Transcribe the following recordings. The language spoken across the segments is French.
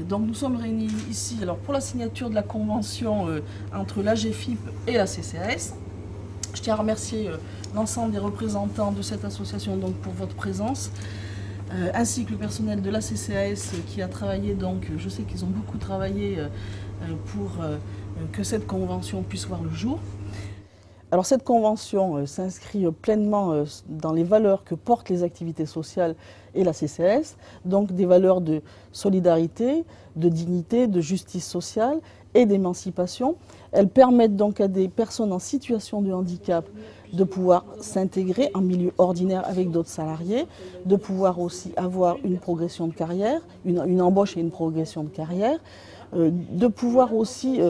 Donc nous sommes réunis ici pour la signature de la convention entre l'AGFIP et la CCAS. Je tiens à remercier l'ensemble des représentants de cette association pour votre présence, ainsi que le personnel de la CCAS qui a travaillé, je sais qu'ils ont beaucoup travaillé pour que cette convention puisse voir le jour. Alors cette convention s'inscrit pleinement dans les valeurs que portent les activités sociales et la CCAS, donc des valeurs de solidarité, de dignité, de justice sociale et d'émancipation. Elles permettent donc à des personnes en situation de handicap de pouvoir s'intégrer en milieu ordinaire avec d'autres salariés, de pouvoir aussi avoir une progression de carrière, une embauche et une progression de carrière, de pouvoir aussi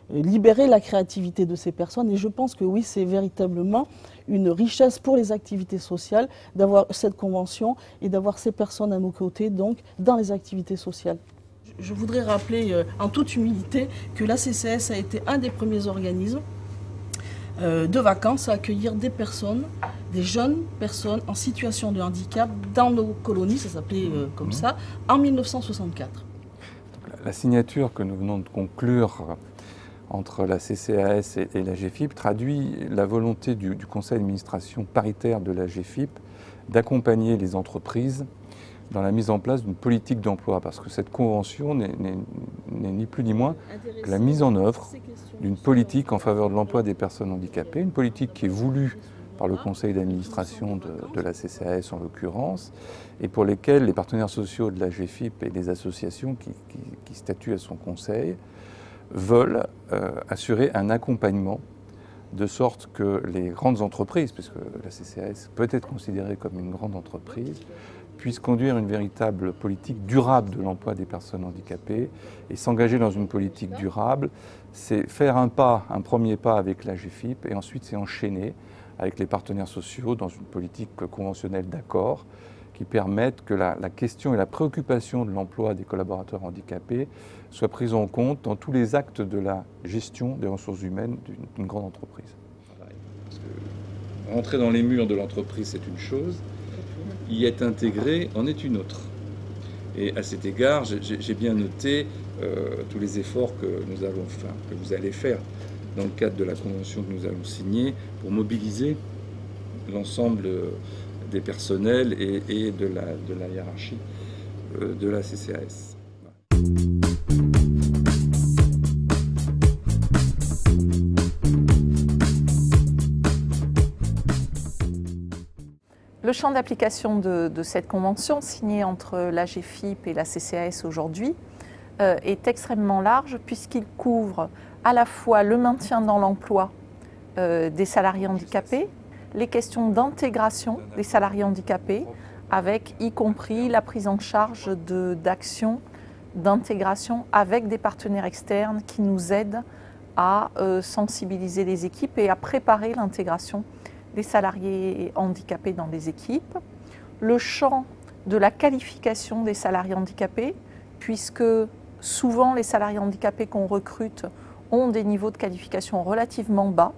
libérer la créativité de ces personnes. Et je pense que oui, c'est véritablement une richesse pour les activités sociales d'avoir cette convention et d'avoir ces personnes à nos côtés dans les activités sociales. Je voudrais rappeler en toute humilité que la CCAS a été un des premiers organismes de vacances à accueillir des personnes, des jeunes personnes en situation de handicap dans nos colonies, ça s'appelait comme ça, en 1964. La signature que nous venons de conclure entre la CCAS et l'AGFIP traduit la volonté du conseil d'administration paritaire de l'AGFIP d'accompagner les entreprises dans la mise en place d'une politique d'emploi, parce que cette convention n'est ni plus ni moins que la mise en œuvre d'une politique en faveur de l'emploi des personnes handicapées, une politique qui est voulue par le conseil d'administration de la CCAS en l'occurrence, et pour lesquelles les partenaires sociaux de l'AGFIP et les associations qui statuent à son conseil veulent assurer un accompagnement de sorte que les grandes entreprises, puisque la CCAS peut être considérée comme une grande entreprise, puissent conduire une véritable politique durable de l'emploi des personnes handicapées. Et s'engager dans une politique durable, c'est faire un premier pas avec l'AGFIP, et ensuite c'est enchaîner avec les partenaires sociaux dans une politique conventionnelle d'accord qui permette que la question et la préoccupation de l'emploi des collaborateurs handicapés soient prises en compte dans tous les actes de la gestion des ressources humaines d'une grande entreprise. Parce que rentrer dans les murs de l'entreprise, c'est une chose, y être intégré en est une autre. Et à cet égard, j'ai bien noté tous les efforts que vous allez faire dans le cadre de la convention que nous allons signer pour mobiliser l'ensemble des personnels et de la hiérarchie de la CCAS. Le champ d'application de cette convention signée entre l'AGFIP et la CCAS aujourd'hui est extrêmement large puisqu'il couvre à la fois le maintien dans l'emploi des salariés handicapés, les questions d'intégration des salariés handicapés, avec y compris la prise en charge d'actions d'intégration avec des partenaires externes qui nous aident à sensibiliser les équipes et à préparer l'intégration des salariés handicapés dans les équipes. Le champ de la qualification des salariés handicapés, puisque souvent les salariés handicapés qu'on recrute ont des niveaux de qualification relativement bas.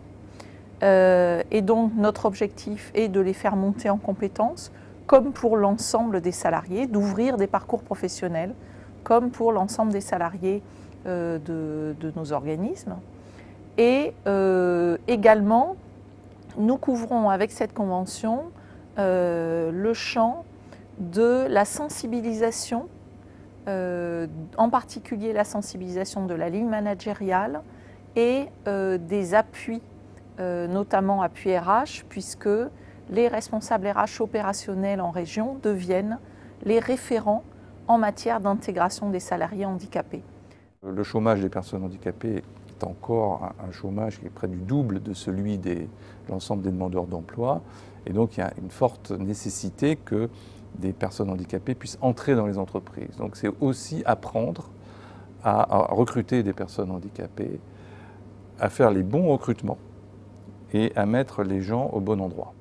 Et donc notre objectif est de les faire monter en compétences, comme pour l'ensemble des salariés, d'ouvrir des parcours professionnels, comme pour l'ensemble des salariés de nos organismes. Et également, nous couvrons avec cette convention le champ de la sensibilisation, en particulier la sensibilisation de la ligne managériale et des appuis, notamment appuis RH, puisque les responsables RH opérationnels en région deviennent les référents en matière d'intégration des salariés handicapés. Le chômage des personnes handicapées est encore un chômage qui est près du double de celui de l'ensemble des demandeurs d'emploi. Et donc il y a une forte nécessité que des personnes handicapées puissent entrer dans les entreprises. Donc c'est aussi apprendre à recruter des personnes handicapées, à faire les bons recrutements et à mettre les gens au bon endroit.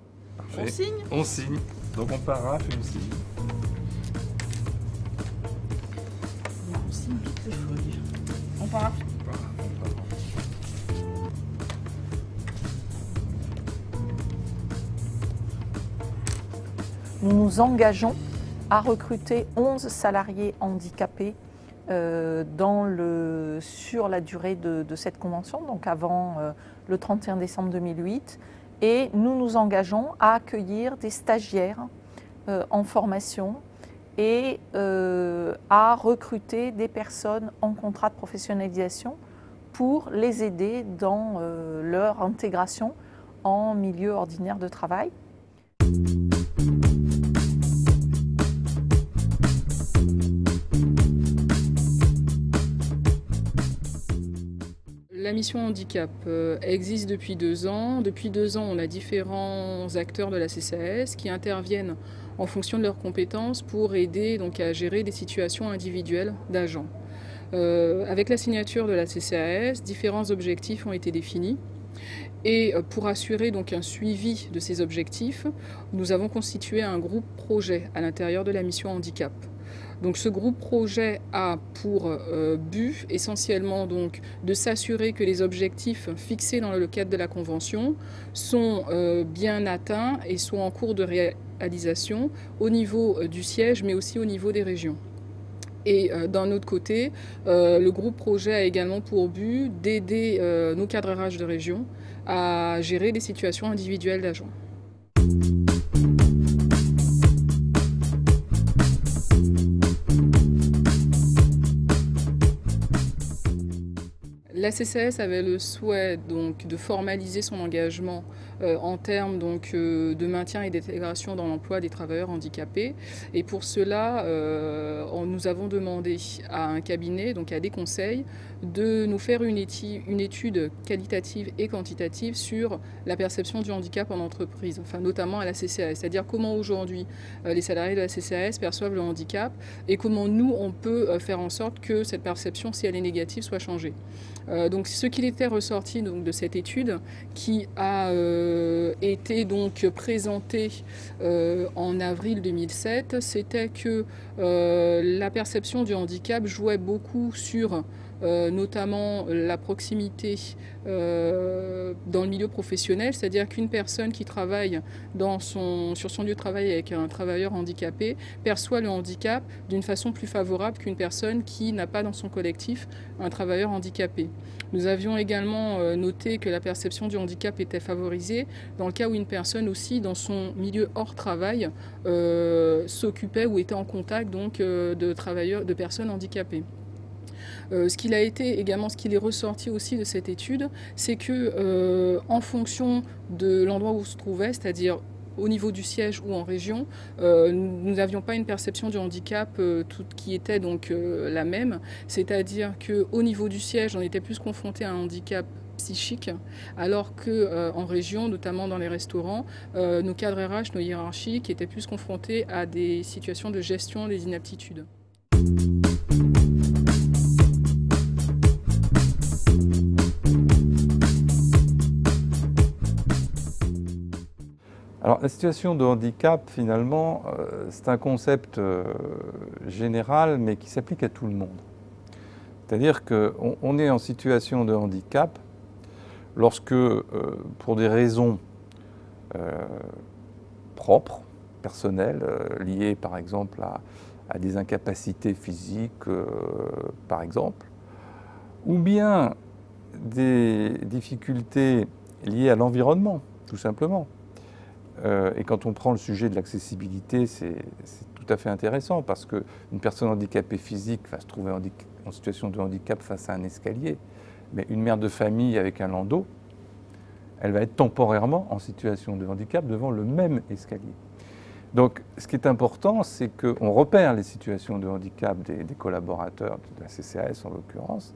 On signe? On signe. Donc on paraphe et on signe. On signe toutes les feuilles. On paraphe? Nous nous engageons à recruter 11 salariés handicapés sur la durée de cette convention, donc avant le 31 décembre 2008. Et nous nous engageons à accueillir des stagiaires en formation et à recruter des personnes en contrat de professionnalisation pour les aider dans leur intégration en milieu ordinaire de travail. La mission handicap existe depuis 2 ans. Depuis 2 ans, on a différents acteurs de la CCAS qui interviennent en fonction de leurs compétences pour aider donc, à gérer des situations individuelles d'agents. Avec la signature de la CCAS, différents objectifs ont été définis. Et pour assurer donc un suivi de ces objectifs, nous avons constitué un groupe projet à l'intérieur de la mission handicap. Donc ce groupe projet a pour but essentiellement donc, de s'assurer que les objectifs fixés dans le cadre de la Convention sont bien atteints et sont en cours de réalisation au niveau du siège mais aussi au niveau des régions. Et d'un autre côté, le groupe projet a également pour but d'aider nos cadres RH de région à gérer des situations individuelles d'agents. La CCAS avait le souhait donc, de formaliser son engagement en termes donc, de maintien et d'intégration dans l'emploi des travailleurs handicapés. Et pour cela, nous avons demandé à un cabinet, donc à des conseils, de nous faire une étude qualitative et quantitative sur la perception du handicap en entreprise, enfin, notamment à la CCAS. C'est-à-dire comment aujourd'hui les salariés de la CCAS perçoivent le handicap et comment nous, on peut faire en sorte que cette perception, si elle est négative, soit changée. Donc ce qu'il était ressorti donc, de cette étude qui a été donc présentée en avril 2007, c'était que la perception du handicap jouait beaucoup sur notamment la proximité dans le milieu professionnel, c'est-à-dire qu'une personne qui travaille sur son lieu de travail avec un travailleur handicapé perçoit le handicap d'une façon plus favorable qu'une personne qui n'a pas dans son collectif un travailleur handicapé. Nous avions également noté que la perception du handicap était favorisée dans le cas où une personne aussi dans son milieu hors travail s'occupait ou était en contact donc, de personnes handicapées. Ce qu'il est ressorti aussi de cette étude, c'est que en fonction de l'endroit où on se trouvait, c'est-à-dire au niveau du siège ou en région, nous n'avions pas une perception du handicap qui était donc la même, c'est-à-dire qu'au niveau du siège, on était plus confronté à un handicap psychique, alors qu'en région, notamment dans les restaurants, nos cadres RH, nos hiérarchiques étaient plus confrontés à des situations de gestion des inaptitudes. Alors, la situation de handicap, finalement, c'est un concept général, mais qui s'applique à tout le monde. C'est-à-dire qu'on est en situation de handicap lorsque, pour des raisons propres, personnelles, liées par exemple à des incapacités physiques, par exemple, ou bien des difficultés liées à l'environnement, tout simplement. Et quand on prend le sujet de l'accessibilité, c'est tout à fait intéressant parce qu'une personne handicapée physique va se trouver en situation de handicap face à un escalier, mais une mère de famille avec un landau, elle va être temporairement en situation de handicap devant le même escalier. Donc ce qui est important, c'est qu'on repère les situations de handicap des collaborateurs de la CCAS en l'occurrence,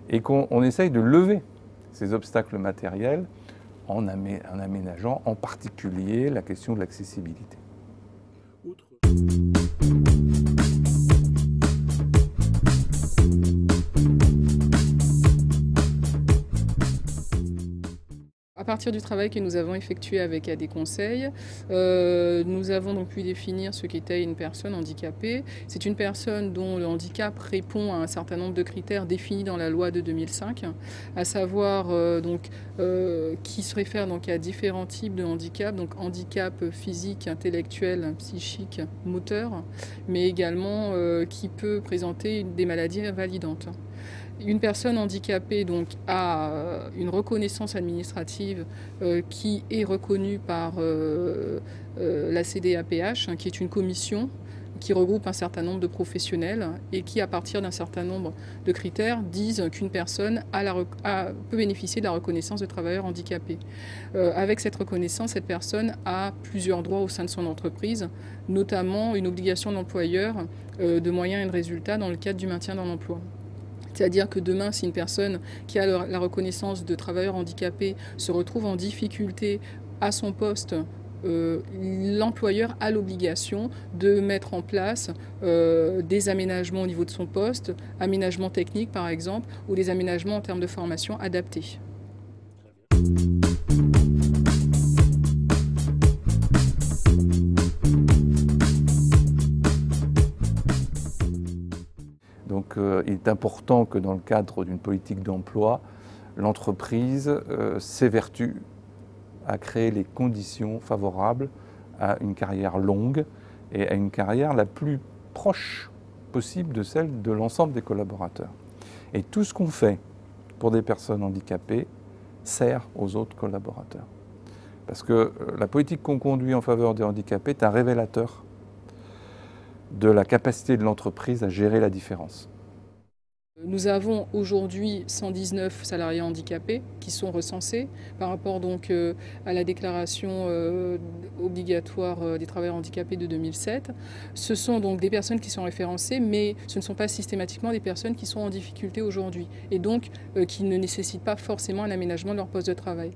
et qu'on essaye de lever ces obstacles matériels en aménageant en particulier la question de l'accessibilité. partir du travail que nous avons effectué avec AD Conseil, nous avons donc pu définir ce qu'était une personne handicapée. C'est une personne dont le handicap répond à un certain nombre de critères définis dans la loi de 2005, à savoir qui se réfère donc à différents types de handicap, donc handicap physique, intellectuel, psychique, moteur, mais également qui peut présenter des maladies invalidantes. Une personne handicapée donc, a une reconnaissance administrative qui est reconnue par la CDAPH, qui est une commission qui regroupe un certain nombre de professionnels et qui, à partir d'un certain nombre de critères, disent qu'une personne peut bénéficier de la reconnaissance de travailleur handicapé. Avec cette reconnaissance, cette personne a plusieurs droits au sein de son entreprise, notamment une obligation d'employeur de moyens et de résultats dans le cadre du maintien dans l'emploi. C'est-à-dire que demain, si une personne qui a la reconnaissance de travailleur handicapé se retrouve en difficulté à son poste, l'employeur a l'obligation de mettre en place des aménagements au niveau de son poste, aménagements techniques par exemple, ou des aménagements en termes de formation adaptés. Donc il est important que dans le cadre d'une politique d'emploi, l'entreprise s'évertue à créer les conditions favorables à une carrière longue et à une carrière la plus proche possible de celle de l'ensemble des collaborateurs. Et tout ce qu'on fait pour des personnes handicapées sert aux autres collaborateurs. Parce que la politique qu'on conduit en faveur des handicapés est un révélateur de la capacité de l'entreprise à gérer la différence. Nous avons aujourd'hui 119 salariés handicapés qui sont recensés par rapport donc à la déclaration obligatoire des travailleurs handicapés de 2007. Ce sont donc des personnes qui sont référencées, mais ce ne sont pas systématiquement des personnes qui sont en difficulté aujourd'hui et donc qui ne nécessitent pas forcément un aménagement de leur poste de travail.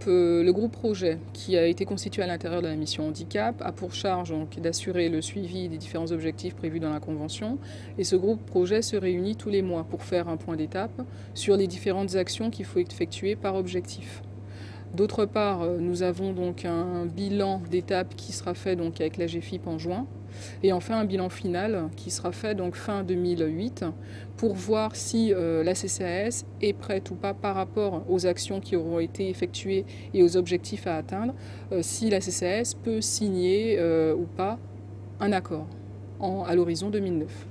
Le groupe projet qui a été constitué à l'intérieur de la mission handicap a pour charge d'assurer le suivi des différents objectifs prévus dans la Convention et ce groupe projet se réunit tous les mois pour faire un point d'étape sur les différentes actions qu'il faut effectuer par objectif. D'autre part, nous avons donc un bilan d'étape qui sera fait donc avec la GFIP en juin. Et enfin un bilan final qui sera fait donc fin 2008 pour voir si la CCAS est prête ou pas par rapport aux actions qui auront été effectuées et aux objectifs à atteindre, si la CCAS peut signer ou pas un accord à l'horizon 2009.